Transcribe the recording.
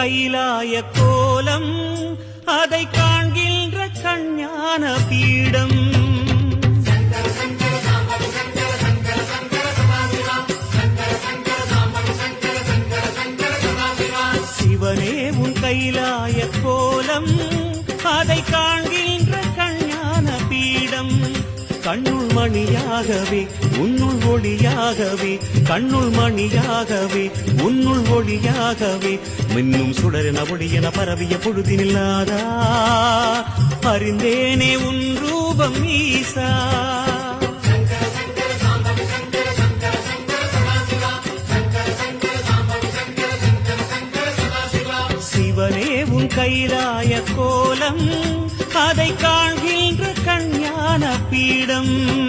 கைலாய கோலம் அதை காண்கின்ற கஞ்ஞான பீடம். சிவனே உன் கைலாய கோலம் அதை காண்கின்ற கஞ்ஞான பீடம். கண்ணுள் மணியாகவே உன்னுள் ஒளியாகவே, கண்ணுள் மணியாகவே உன்னுள் ஒளியாகவே, மின்னும் சுடரென ஒளியென பரவிய பொழுதினில்லாதா அறிந்தேனே உன் ரூபம் ஈசா. சிவனே உன் கைலாய கோலம் அதை காண்கின்ற கஞ்ஞான பீடம்.